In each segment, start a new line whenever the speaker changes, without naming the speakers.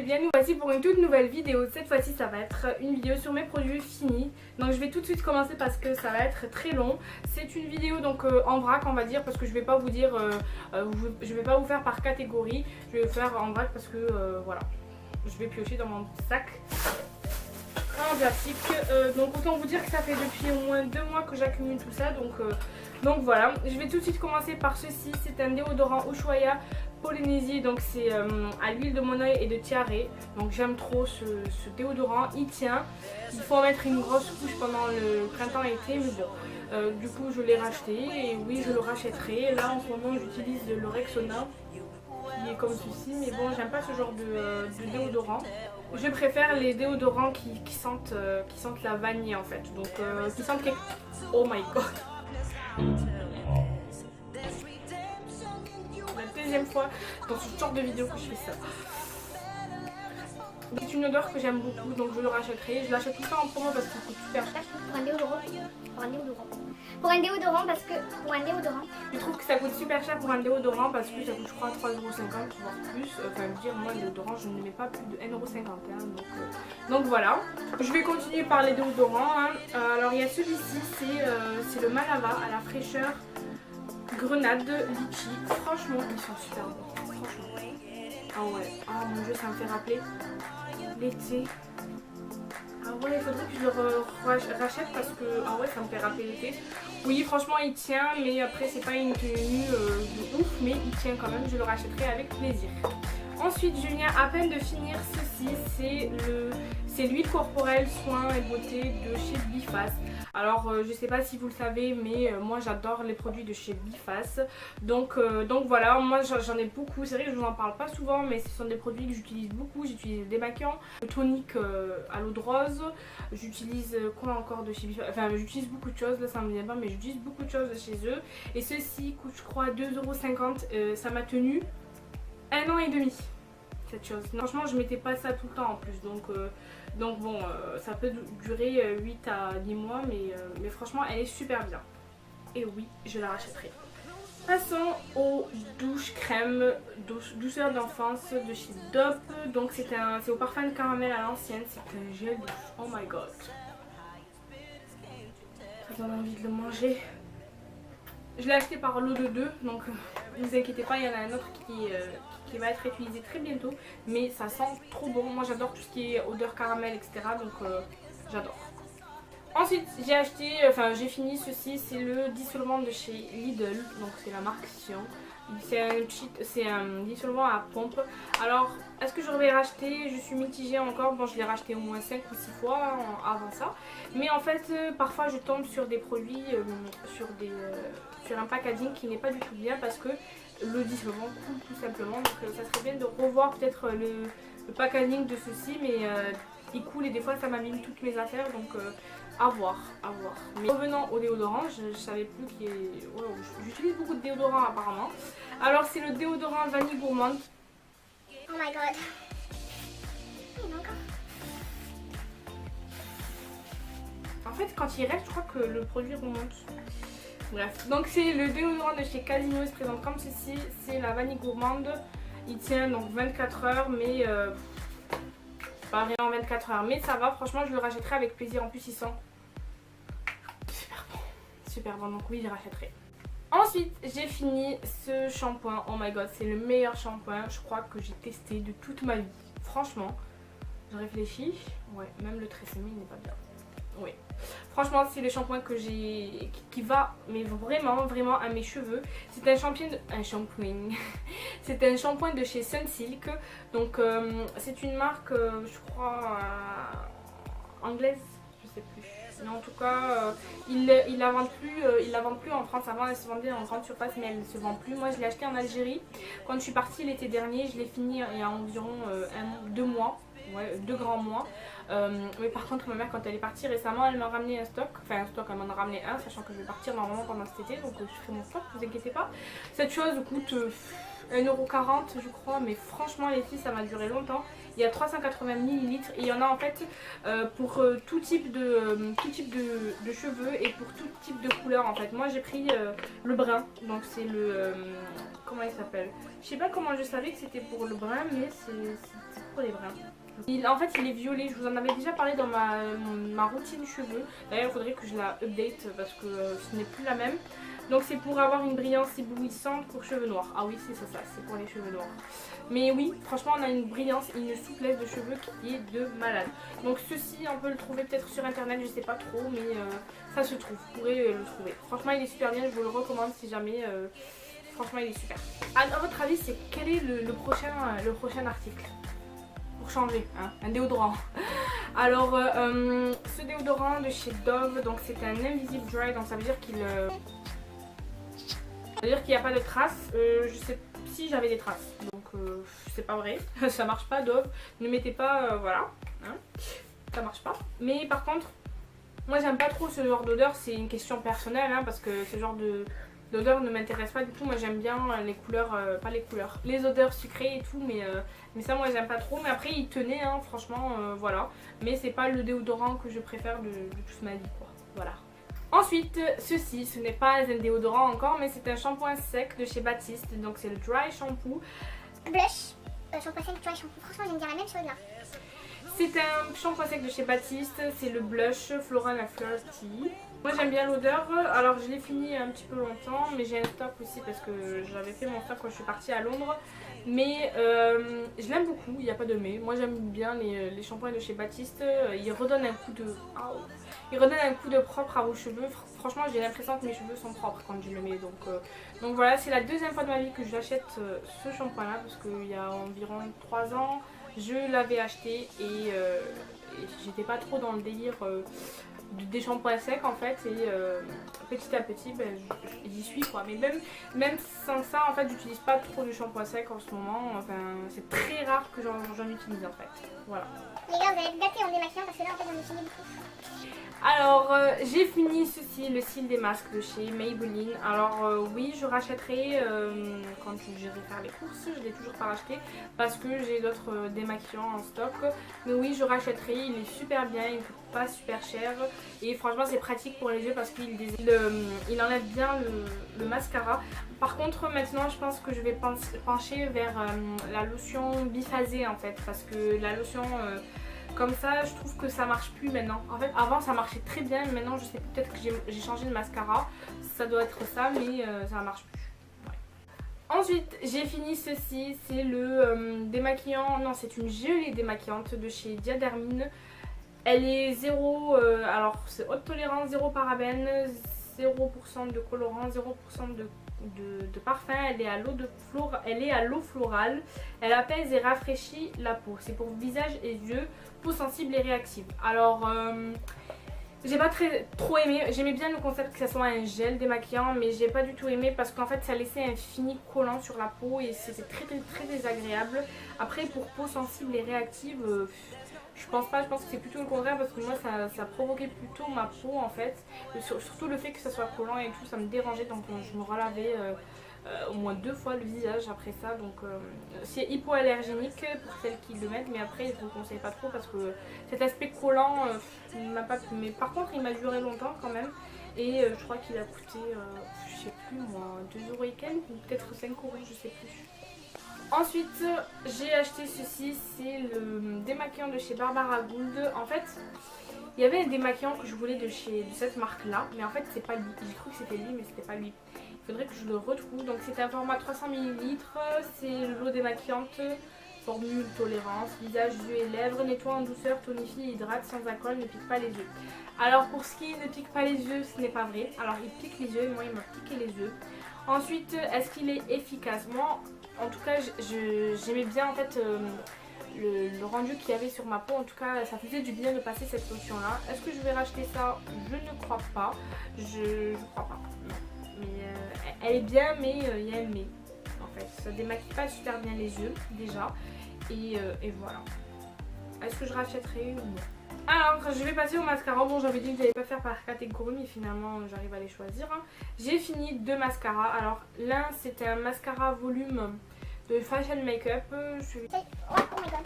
bien, nous voici pour une toute nouvelle vidéo. Cette fois-ci ça va être une vidéo sur mes produits finis. Donc je vais tout de suite commencer parce que ça va être très long. C'est une vidéo donc en vrac on va dire, parce que je vais pas vous dire, je vais pas vous faire par catégorie. Je vais faire en vrac parce que voilà, je vais piocher dans mon sac en plastique. Donc autant vous dire que ça fait depuis au moins 2 mois que j'accumule tout ça. Donc voilà, je vais tout de suite commencer par ceci. C'est un déodorant Ushuaïa Polynésie, donc c'est à l'huile de monoeil et de tiare. Donc j'aime trop ce déodorant, il tient. Il faut en mettre une grosse couche pendant le printemps-été, mais bon, du coup je l'ai racheté et oui je le rachèterai. Là en ce moment j'utilise le Rexona qui est comme ceci, mais bon j'aime pas ce genre de déodorant. Je préfère les déodorants qui sentent la vanille en fait, donc qui sentent quelque... Oh my god. La deuxième fois dans ce genre de vidéo que je fais ça. C'est une odeur que j'aime beaucoup, donc je le rachèterai. Je l'achète tout le temps en promo parce qu'il coûte super cher.
Pour un déodorant. Pour un déodorant parce que
je trouve que ça coûte super cher pour un déodorant parce que ça coûte je crois 3,50 € voire plus. Enfin je veux dire moi le déodorant je ne mets pas plus de 1,51 €, donc voilà. Je vais continuer par les déodorants hein. Alors il y a celui-ci, c'est le Malava à la fraîcheur grenade litchi. Franchement ils sont super bons, franchement. Ah ouais, ah mon dieu ça me fait rappeler l'été. Ah ouais, il faudrait que je le rachète parce que ah ouais, ça me fait rappeler l'été. Oui, franchement, il tient, mais après, c'est pas une tenue de ouf, mais il tient quand même. Je le rachèterai avec plaisir. Ensuite, je viens à peine de finir ceci. C'est l'huile corporelle soin et beauté de chez Biface. Alors, je sais pas si vous le savez, mais moi, j'adore les produits de chez Biface. Donc voilà, moi, j'en ai beaucoup. C'est vrai que je vous en parle pas souvent, mais ce sont des produits que j'utilise beaucoup. J'utilise le démaquillant, le tonique à l'eau de rose. J'utilise quoi encore de chez Biface? Enfin, j'utilise beaucoup de choses. Là, ça me vient pas, mais j'utilise beaucoup de choses de chez eux. Et ceci coûte, je crois, 2,50 €. Ça m'a tenu 1 an et demi. Cette chose. Franchement, je mettais pas ça tout le temps en plus, donc bon, ça peut durer 8 à 10 mois, mais franchement, elle est super bien. Et oui, je la rachèterai. Passons aux douches crème douceur d'enfance de chez Dove. Donc c'est au parfum de caramel à l'ancienne, c'est un gel douche. Oh my god. Ça donne envie de le manger. Je l'ai acheté par lot de 2, donc ne vous inquiétez pas, il y en a un autre qui va être utilisé très bientôt. Mais ça sent trop bon, moi j'adore tout ce qui est odeur caramel, etc. Donc j'adore. Ensuite j'ai fini ceci, c'est le dissolvant de chez Lidl, donc c'est la marque Sion. C'est un dissolvant à pompe. Alors, est-ce que je vais racheter? Je suis mitigée encore. Bon, je l'ai racheté au moins 5 ou 6 fois avant ça. Mais en fait, parfois je tombe sur des produits, sur un packaging qui n'est pas du tout bien parce que le dissolvant coule tout simplement. Donc, ça serait bien de revoir peut-être le packaging de ceci. Mais il coule et des fois ça m'abîme toutes mes affaires. Donc, à voir. Mais revenant au déodorant, je savais plus qu'il y ait... Oh, j'utilise beaucoup de déodorant apparemment. Alors c'est le déodorant vanille gourmande.
Oh my god.
En fait quand il reste, je crois que le produit remonte. Bref, donc c'est le déodorant de chez Casino, il se présente comme ceci. C'est la vanille gourmande. Il tient donc 24 heures, mais pas vraiment 24 heures. Mais ça va, franchement je le rachèterai avec plaisir. En plus il sent super bon, donc oui je rachèterai. Ensuite j'ai fini ce shampoing. Oh my god, c'est le meilleur shampoing je crois que j'ai testé de toute ma vie. Franchement, je réfléchis. Ouais, même le Tresemme il n'est pas bien. Oui, franchement c'est le shampoing que j'ai qui va mais vraiment à mes cheveux. C'est un shampoing c'est un shampoing de chez Sunsilk. Donc c'est une marque je crois anglaise, je sais plus. Mais en tout cas, ils la vendent plus en France. Avant, elle se vendait en grande surface, mais elle ne se vend plus. Moi, je l'ai acheté en Algérie. Quand je suis partie l'été dernier, je l'ai fini il y a environ 2 mois. Ouais, 2 grands mois. Mais par contre, ma mère, quand elle est partie récemment, elle m'a ramené un stock. Enfin, un stock, elle m'en a ramené un, sachant que je vais partir normalement pendant cet été. Donc, je ferai mon stock, ne vous inquiétez pas. Cette chose coûte 1,40 € je crois. Mais franchement, les filles, ça m'a duré longtemps. Il y a 380 ml et il y en a en fait pour tout type de cheveux et pour tout type de couleur en fait. Moi j'ai pris le brun, donc c'est le... comment il s'appelle? Je sais pas comment je savais que c'était pour le brun, mais c'est pour les bruns. En fait il est violet, je vous en avais déjà parlé dans ma routine cheveux. D'ailleurs il faudrait que je la update parce que ce n'est plus la même. Donc c'est pour avoir une brillance éblouissante pour cheveux noirs. Ah oui c'est ça, c'est pour les cheveux noirs. Mais oui, franchement on a une brillance et une souplesse de cheveux qui est de malade. Donc ceci on peut le trouver peut-être sur internet, je sais pas trop, mais ça se trouve, vous pourrez le trouver. Franchement il est super bien, je vous le recommande si jamais, franchement il est super. À votre avis c'est quel est le prochain article? Pour changer, hein, un déodorant. Alors ce déodorant de chez Dove, donc c'est un Invisible Dry, donc ça veut dire qu'il n'y a pas de traces. Je sais si j'avais des traces, donc c'est pas vrai, ça marche pas Dove, ne mettez pas, voilà, hein, ça marche pas. Mais par contre, moi j'aime pas trop ce genre d'odeur, c'est une question personnelle, hein, parce que ce genre d'odeur ne m'intéresse pas du tout. Moi j'aime bien les couleurs, pas les couleurs, les odeurs sucrées et tout, mais ça moi j'aime pas trop. Mais après il tenait, hein, franchement, voilà. Mais c'est pas le déodorant que je préfère de toute ma vie, quoi, voilà. Ensuite, ceci, ce n'est pas un déodorant encore, mais c'est un shampoing sec de chez Baptiste. Donc c'est le Dry Shampoo.
Blush, shampoing sec, dry shampoo. Franchement, je vais me dire la même chose là.
C'est un shampoing sec de chez Baptiste. C'est le blush Floral and Flirty. Moi j'aime bien l'odeur. Alors je l'ai fini un petit peu longtemps, mais j'ai un stock aussi parce que j'avais fait mon stock quand je suis partie à Londres. Mais je l'aime beaucoup, il n'y a pas de mais. Moi j'aime bien les shampoings de chez Baptiste. Ils redonnent un coup de... Oh. Il redonne un coup de propre à vos cheveux. Franchement j'ai l'impression que mes cheveux sont propres quand je le mets. Donc voilà, c'est la deuxième fois de ma vie que j'achète ce shampoing là. Parce qu'il y a environ 3 ans je l'avais acheté et j'étais pas trop dans le délire des shampoings secs en fait. Et petit à petit ben, j'y suis quoi. Mais même sans ça en fait j'utilise pas trop de shampoing sec en ce moment. Enfin c'est très rare que j'en utilise en fait. Voilà.
Les gars vous allez être gâtés en démaquillant parce que là en fait j'en ai fini beaucoup.
Alors j'ai fini ceci, le cil des masques de chez Maybelline. Alors oui je rachèterai quand j'irai faire les courses, je l'ai toujours pas racheté parce que j'ai d'autres démaquillants en stock. Mais oui je rachèterai, il est super bien, il ne coûte pas super cher et franchement c'est pratique pour les yeux parce qu'il enlève bien le mascara. Par contre maintenant je pense que je vais pencher vers la lotion biphasée en fait parce que la lotion... comme ça je trouve que ça marche plus maintenant. En fait avant ça marchait très bien, mais maintenant je sais peut-être que j'ai changé de mascara. Ça doit être ça mais ça marche plus. Ouais. Ensuite j'ai fini ceci, c'est le démaquillant, non c'est une gelée démaquillante de chez Diadermine. Elle est 0, alors c'est haute tolérance, 0 parabènes, 0% de colorant, 0% de parfum, elle est à l'eau florale, elle apaise et rafraîchit la peau. C'est pour visage et yeux, peau sensible et réactive. Alors j'ai pas trop aimé, j'aimais bien le concept que ça soit un gel démaquillant, mais j'ai pas du tout aimé parce qu'en fait ça laissait un fini collant sur la peau et c'était très désagréable. Après pour peau sensible et réactive, je pense pas, je pense que c'est plutôt le contraire parce que moi ça provoquait plutôt ma peau en fait. Surtout le fait que ça soit collant et tout, ça me dérangeait, donc je me relavais au moins 2 fois le visage après ça. Donc c'est hypoallergénique pour celles qui le mettent, mais après je vous conseille pas trop parce que cet aspect collant m'a pas plu. Mais par contre il m'a duré longtemps quand même et je crois qu'il a coûté, je sais plus moi, 2 € et quelques ou peut-être 5 €, je sais plus. Ensuite j'ai acheté ceci, c'est le démaquillant de chez Barbara Gould. En fait il y avait un démaquillant que je voulais de cette marque là, mais en fait c'est pas lui. J'ai cru que c'était lui mais c'était pas lui. Il faudrait que je le retrouve. Donc c'est un format 300 ml, c'est l'eau démaquillante, formule tolérance, visage, yeux et lèvres, nettoie en douceur, tonifie et hydrate sans alcool, ne pique pas les yeux. Alors pour ce qui ne pique pas les yeux, ce n'est pas vrai. Alors il pique les yeux et moi il m'a piqué les yeux. Ensuite est-ce qu'il est efficace? Moi en tout cas j'aimais bien en fait le rendu qu'il y avait sur ma peau. En tout cas ça faisait du bien de passer cette lotion là. Est-ce que je vais racheter ça? Je ne crois pas. Je crois pas. Non. Mais elle est bien, mais il y a un mais. En fait ça démaquille pas super bien les yeux déjà. Et voilà. Est-ce que je rachèterai ou non? Alors je vais passer au mascara. Bon j'avais dit que j'allais pas faire par catégorie, mais finalement j'arrive à les choisir. J'ai fini 2 mascaras. Alors l'un c'était un mascara volume de Fashion Makeup.
Oh my god.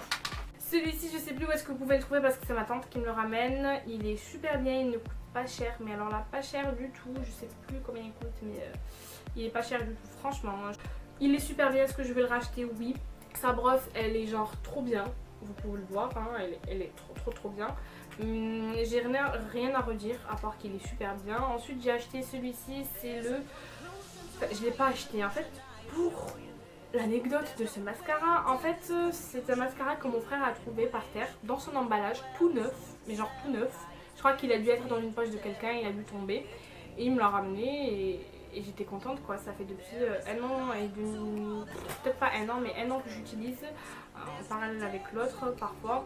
Celui-ci, je sais plus où est-ce que vous pouvez le trouver parce que c'est ma tante qui me le ramène. Il est super bien, il ne coûte pas cher, mais alors là, pas cher du tout. Je sais plus combien il coûte, mais il est pas cher du tout, franchement. Il est super bien, est-ce que je vais le racheter? Oui. Sa brosse, elle est genre trop bien, vous pouvez le voir, hein, elle est trop bien. J'ai rien à redire à part qu'il est super bien. Ensuite, j'ai acheté celui-ci, c'est le... Enfin, je l'ai pas acheté en fait pour... L'anecdote de ce mascara, en fait, c'est un mascara que mon frère a trouvé par terre dans son emballage, tout neuf, mais genre tout neuf. Je crois qu'il a dû être dans une poche de quelqu'un, il a dû tomber et il me l'a ramené et j'étais contente quoi. Ça fait depuis 1 an et demi, peut-être pas 1 an, mais 1 an que j'utilise en parallèle avec l'autre parfois.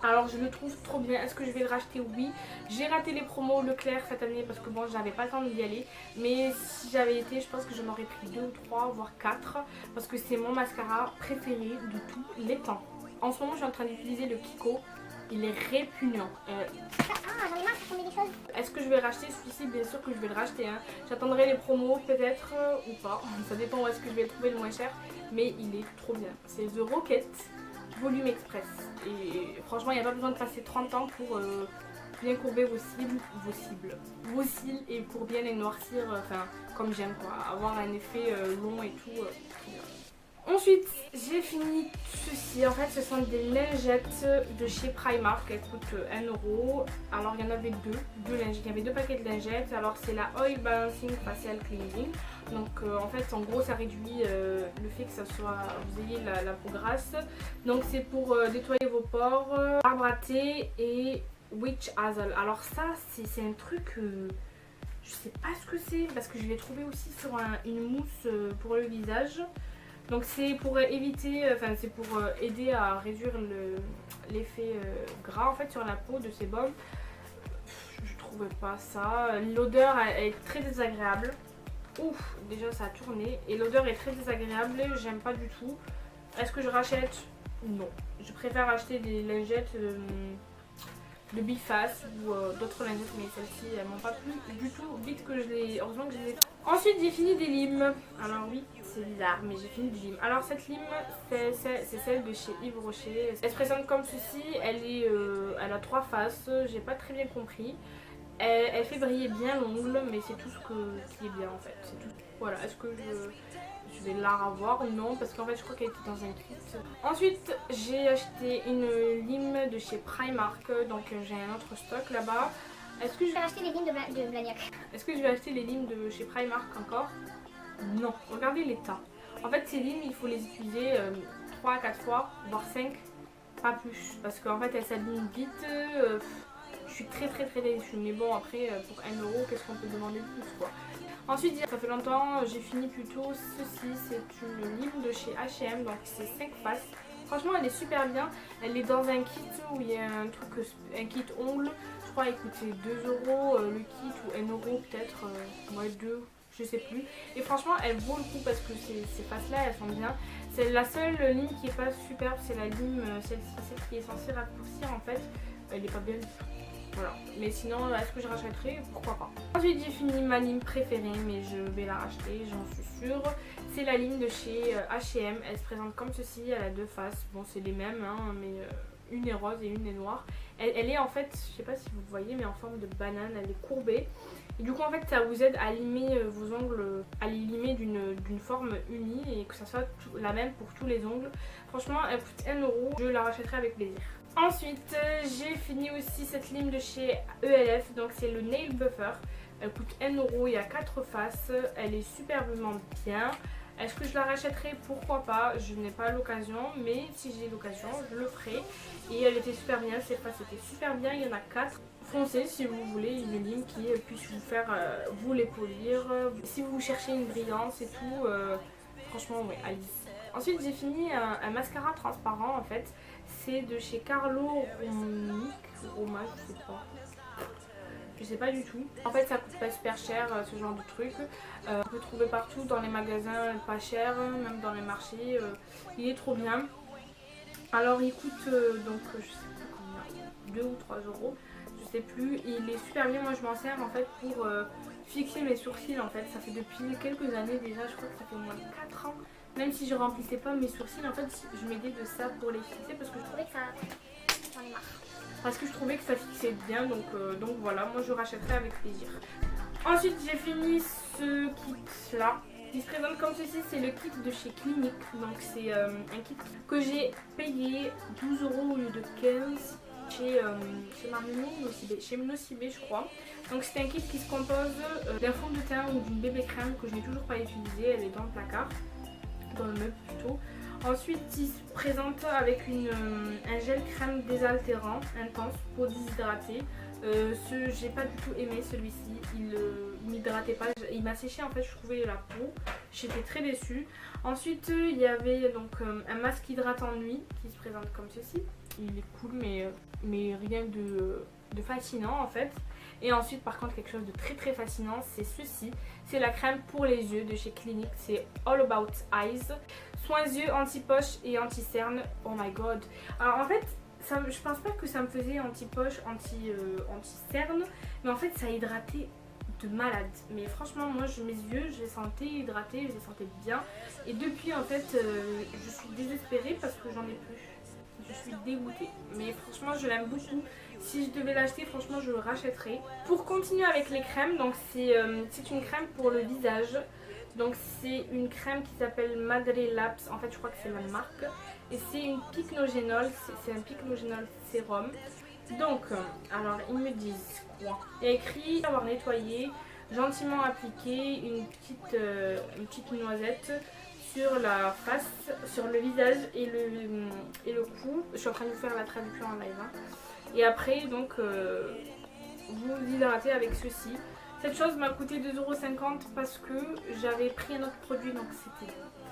Alors je le trouve trop bien. Est-ce que je vais le racheter? Oui. J'ai raté les promos Leclerc cette année parce que bon, j'avais pas le temps d'y aller. Mais si j'avais été, je pense que j'en aurais pris 2 ou 3 voire 4 parce que c'est mon mascara préféré de tous les temps. En ce moment je suis en train d'utiliser le Kiko. Il est répugnant.
Ah, j'en ai marre de tomber des choses.
Est-ce que je vais racheter celui-ci? Bien sûr que je vais le racheter. Hein. J'attendrai les promos peut-être ou pas. Ça dépend où est-ce que je vais le trouver le moins cher. Mais il est trop bien. C'est The Rocket Volume Express. Et franchement, il n'y a pas besoin de passer 30 ans pour bien courber vos cils et pour bien les noircir, enfin comme j'aime quoi, avoir un effet long et tout. Ensuite, j'ai fini ceci. En fait, ce sont des lingettes de chez Primark. Elles coûtent 1 €. Alors, il y en avait deux lingettes. Il y avait 2 paquets de lingettes. Alors, c'est la Oil Balancing Facial Cleansing. Donc, en fait, en gros, ça réduit le fait que ça soit, vous ayez la peau grasse. Donc, c'est pour nettoyer vos pores, arbre à thé et witch hazel. Alors, ça, c'est un truc. Je sais pas ce que c'est parce que je l'ai trouvé aussi sur une mousse pour le visage. Donc c'est pour éviter, enfin c'est pour aider à réduire l'effet gras en fait sur la peau de sébum. Je trouvais pas ça. L'odeur est très désagréable. Ouf, déjà ça a tourné. Et l'odeur est très désagréable, j'aime pas du tout. Est-ce que je rachète? Non. Je préfère acheter des lingettes de Biface ou d'autres lingettes, mais celles-ci elles m'ont pas plu du tout. Vite que je les... Heureusement que je les ai. Ensuite j'ai fini des limes. Alors oui, c'est bizarre, mais j'ai fini des limes. Alors cette lime, c'est celle de chez Yves Rocher. Elle se présente comme ceci. Elle a 3 faces. J'ai pas très bien compris. Elle fait briller bien l'ongle, mais c'est tout ce qui est bien en fait. C'est tout. Voilà. Est-ce que je vais la revoir? Non, parce qu'en fait je crois qu'elle était dans un kit. Ensuite j'ai acheté une lime de chez Primark. Donc j'ai un autre stock là-bas. Est-ce que je
vais acheter les limes de Blagnac?
Est-ce que je vais acheter les limes de chez Primark encore? Non. Regardez l'état. En fait ces limes il faut les utiliser 3 à 4 fois, voire 5, pas plus. Parce qu'en fait elles s'abîment vite. Je suis très déçue. Mais bon après pour 1 €, qu'est-ce qu'on peut demander de plus quoi. Ensuite, ça fait longtemps, j'ai fini plutôt ceci, c'est une lime de chez H&M, donc c'est 5 faces. Franchement, elle est super bien. Elle est dans un kit où il y a un kit ongle. Je crois qu'il coûtait 2 € le kit ou 1 € peut-être, ouais 2, je sais plus. Et franchement, elle vaut le coup parce que ces faces-là, elles sont bien. C'est la seule lime qui est pas superbe, c'est la lime, celle-ci, celle qui est censée raccourcir en fait. Elle est pas bien du tout. Voilà, mais sinon est-ce que je rachèterai? Pourquoi pas. Ensuite j'ai fini ma lime préférée, mais je vais la racheter, j'en suis sûre. C'est la lime de chez H&M. Elle se présente comme ceci, elle a 2 faces. Bon c'est les mêmes hein, mais une est rose et une est noire. Elle est en fait, je sais pas si vous voyez, mais en forme de banane, elle est courbée. Et du coup en fait ça vous aide à limer vos ongles, à les limer d'une forme unie et que ça soit la même pour tous les ongles. Franchement elle coûte 1 €, je la rachèterai avec plaisir. Ensuite, j'ai fini aussi cette lime de chez ELF, donc c'est le Nail Buffer. Elle coûte 1 €, il y a 4 faces, elle est superbement bien. Est-ce que je la rachèterai? Pourquoi pas, je n'ai pas l'occasion, mais si j'ai l'occasion, je le ferai. Et elle était super bien, ces faces étaient super bien, il y en a 4. Foncez si vous voulez une lime qui puisse vous faire, vous les polir. Si vous cherchez une brillance et tout, franchement, ouais, allez-y. Ensuite, j'ai fini un mascara transparent en fait. C'est de chez Carlo Roma, je sais pas du tout. En fait ça coûte pas super cher ce genre de truc. On peut trouver partout dans les magasins pas cher, même dans les marchés. Il est trop bien. Alors il coûte donc je sais plus combien, 2 ou 3 €, je sais plus. Il est super bien, moi je m'en sers en fait pour fixer mes sourcils en fait. Ça fait depuis quelques années déjà, je crois que ça fait au moins 4 ans Même si je remplissais pas mes sourcils, en fait je m'aidais de ça pour les fixer parce que
Je trouvais que ça... J'en ai marre.
parce que je trouvais que ça fixait bien, donc voilà, moi je rachèterai avec plaisir. Ensuite j'ai fini ce kit là qui se présente comme ceci, c'est le kit de chez Clinique, donc c'est un kit que j'ai payé 12 € au lieu de 15 chez chez Nocibé je crois. Donc c'est un kit qui se compose d'un fond de teint ou d'une bébé crème que je n'ai toujours pas utilisée, elle est dans le placard, dans le meuble plutôt. Ensuite il se présente avec un gel crème désaltérant intense pour déshydrater. J'ai pas du tout aimé celui-ci, il m'hydratait pas, il m'a séché en fait, je trouvais la peau, j'étais très déçue. Ensuite il y avait donc un masque hydratant nuit qui se présente comme ceci, il est cool mais rien de fascinant en fait. Et ensuite par contre quelque chose de très fascinant, c'est ceci, c'est la crème pour les yeux de chez Clinique, c'est All About Eyes, soins yeux anti-poche et anti-cerne. Oh my god. Alors en fait je pense pas que ça me faisait anti-poche, anti-cerne, mais en fait ça hydratait de malade. Mais franchement moi mes yeux je les sentais hydratés, je les sentais bien. Et depuis en fait je suis désespérée parce que j'en ai plus. Je suis dégoûtée. Mais franchement je l'aime beaucoup. Si je devais l'acheter franchement je le rachèterais. Pour continuer avec les crèmes, donc c'est une crème pour le visage. Donc c'est une crème qui s'appelle Madre Labs, en fait je crois que c'est la marque. Et c'est une pycnogénol, c'est un pycnogénol sérum. Donc, alors ils me disent quoi? Il y a écrit avoir nettoyé, gentiment appliqué une petite noisette sur la face, sur le visage et le cou. Je suis en train de vous faire la traduction en live. Hein. Et après donc vous hydratez avec ceci. Cette chose m'a coûté 2,50 € parce que j'avais pris un autre produit, donc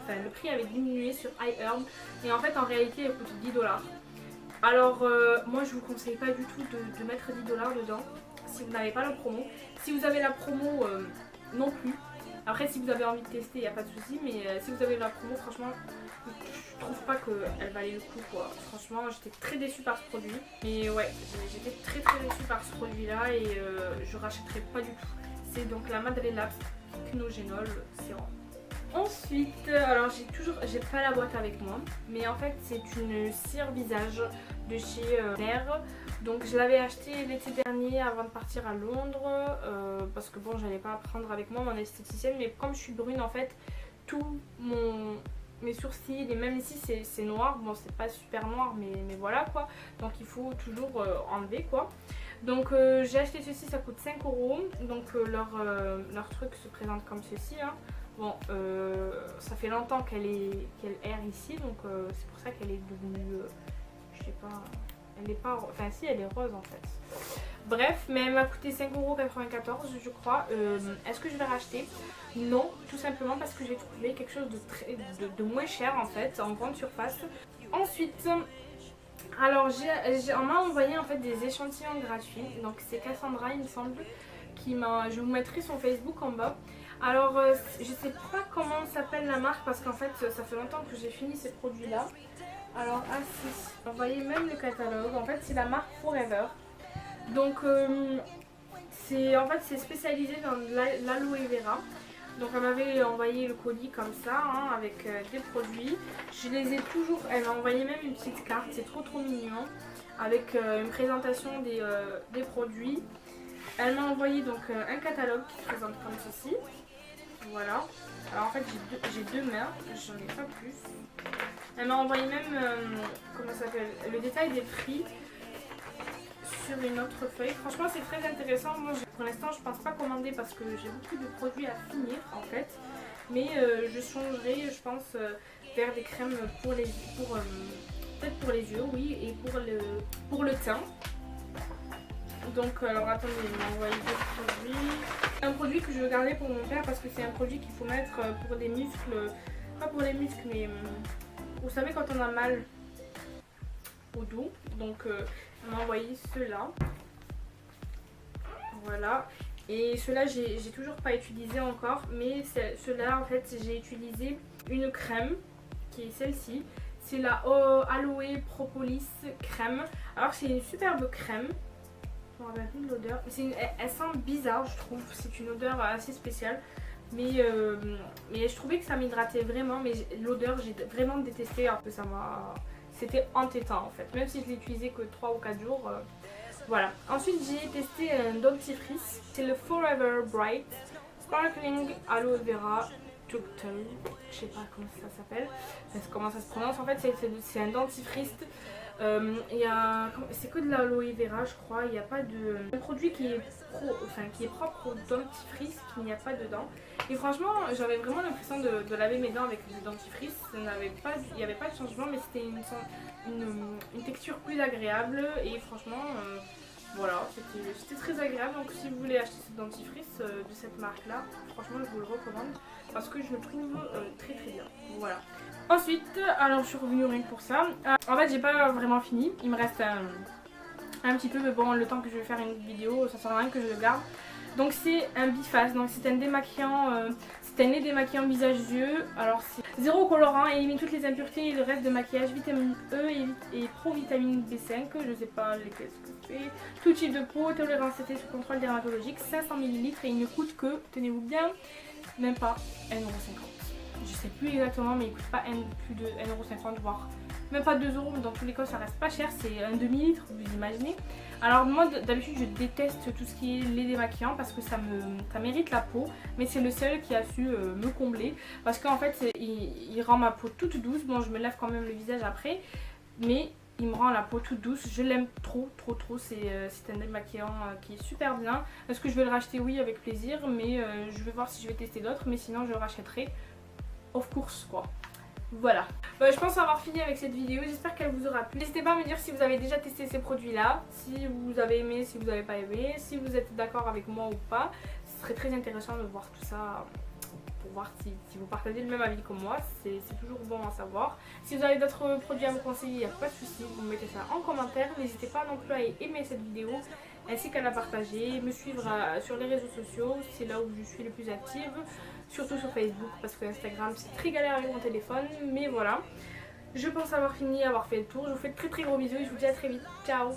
le prix avait diminué sur iHerb et en fait en réalité elle coûte 10 $. Alors moi je vous conseille pas du tout de mettre 10 $ dedans si vous n'avez pas la promo. Si vous avez la promo non plus. Après si vous avez envie de tester il n'y a pas de souci, mais si vous avez la promo franchement je trouve pas qu'elle valait le coup quoi. Franchement j'étais très déçue par ce produit. Mais ouais j'étais très déçue par ce produit là et je rachèterai pas du tout. C'est donc la Madre Labs Pycnogénol sérum. Ensuite, alors j'ai pas la boîte avec moi, mais en fait c'est une cire visage de chez Nair. Donc je l'avais acheté l'été dernier avant de partir à Londres parce que bon j'allais pas prendre avec moi mon esthéticienne, mais comme je suis brune en fait tous mes sourcils et même ici c'est noir, bon c'est pas super noir mais voilà quoi, donc il faut toujours enlever quoi. Donc j'ai acheté ceci, ça coûte 5 €, donc leur truc se présente comme ceci hein. Bon, ça fait longtemps qu'elle erre ici, donc c'est pour ça qu'elle est devenue, je sais pas, elle est pas, enfin si elle est rose en fait. Bref, mais elle m'a coûté 5,94 € je crois. Est-ce que je vais racheter? Non, tout simplement parce que j'ai trouvé quelque chose de moins cher en fait, en grande surface. Ensuite, alors on m'a envoyé en fait des échantillons gratuits, donc c'est Cassandra il me semble, je vous mettrai son Facebook en bas. Alors je sais pas comment s'appelle la marque parce qu'en fait ça fait longtemps que j'ai fini ces produits là. Alors si, vous voyez même le catalogue, en fait c'est la marque Forever. Donc c'est spécialisé dans l'aloe vera. Donc elle m'avait envoyé le colis comme ça hein, avec des produits. Je les ai toujours, elle m'a envoyé même une petite carte, c'est trop mignon. Avec une présentation des produits. Elle m'a envoyé donc un catalogue qui se présente comme ceci. Voilà. Alors en fait j'ai deux mains, j'en ai pas plus. Elle m'a envoyé même comment ça s'appelle, le détail des prix sur une autre feuille. Franchement c'est très intéressant. Moi pour l'instant je pense pas commander parce que j'ai beaucoup de produits à finir en fait. Mais je changerai je pense vers des crèmes peut-être pour les yeux oui et pour le teint. Donc alors attendez, il m'a envoyé deux produits. Un produit que je veux garder pour mon père parce que c'est un produit qu'il faut mettre pour des muscles, pas pour les muscles mais vous savez quand on a mal au dos. Donc il m'a envoyé ceux-là. Voilà. Et ceux-là j'ai toujours pas utilisé encore, mais ceux-là en fait j'ai utilisé une crème qui est celle-ci. C'est la Aloe Propolis crème. Alors c'est une superbe crème. Je me rappelle plus de l'odeur. Elle sent bizarre je trouve, c'est une odeur assez spéciale. mais je trouvais que ça m'hydratait vraiment, mais l'odeur j'ai vraiment détesté alors que c'était entêtant en fait, même si je l'ai utilisé que 3 ou 4 jours. Voilà. Ensuite j'ai testé un dentifrice, c'est le Forever Bright Sparkling Aloe Vera Total, je sais pas comment ça s'appelle, comment ça se prononce en fait, c'est un dentifrice. C'est que de l'aloe vera je crois, il n'y a pas de produit qui est propre au dentifrice qu'il n'y a pas dedans. Et franchement j'avais vraiment l'impression de laver mes dents avec du dentifrice, il n'y avait pas de changement, mais c'était une texture plus agréable et franchement voilà, c'était très agréable. Donc si vous voulez acheter ce dentifrice de cette marque là, franchement je vous le recommande parce que je le trouve très très bien. Voilà. Ensuite, alors je suis revenue rien que pour ça. En fait j'ai pas vraiment fini, il me reste un petit peu, mais bon le temps que je vais faire une vidéo ça sert à rien que je le garde. Donc c'est un biface, donc c'est un démaquillant, c'est un lait démaquillant visage-yeux. Alors c'est zéro colorant, élimine toutes les impuretés et le reste de maquillage, vitamine E et pro-vitamine B5, je sais pas lesquels ce que c'est. Tout type de peau, tolérance CT sous contrôle dermatologique, 500 ml et il ne coûte que, tenez-vous bien, même pas 1,50 €. Je sais plus exactement mais il coûte pas plus de 1,50 €, voire même pas 2 €, mais dans tous les cas ça reste pas cher, c'est un demi-litre, vous imaginez. Alors moi d'habitude je déteste tout ce qui est lait démaquillant parce que ça m'irrite la peau, mais c'est le seul qui a su me combler parce qu'en fait il rend ma peau toute douce. Bon je me lave quand même le visage après, mais il me rend la peau toute douce, je l'aime trop, c'est un démaquillant qui est super bien. Est-ce que je vais le racheter? Oui, avec plaisir, mais je vais voir si je vais tester d'autres, mais sinon je le rachèterai of course quoi. Voilà, je pense avoir fini avec cette vidéo, j'espère qu'elle vous aura plu. N'hésitez pas à me dire si vous avez déjà testé ces produits là, si vous avez aimé, si vous n'avez pas aimé, si vous êtes d'accord avec moi ou pas. Ce serait très intéressant de voir tout ça pour voir si vous partagez le même avis que moi, c'est toujours bon à savoir. Si vous avez d'autres produits à me conseiller, il n'y a pas de souci, vous me mettez ça en commentaire. N'hésitez pas non plus à aimer cette vidéo ainsi qu'à la partager, me suivre sur les réseaux sociaux, c'est là où je suis le plus active. Surtout sur Facebook parce que Instagram c'est très galère avec mon téléphone, mais voilà. Je pense avoir fini, avoir fait le tour. Je vous fais de très très gros bisous et je vous dis à très vite. Ciao!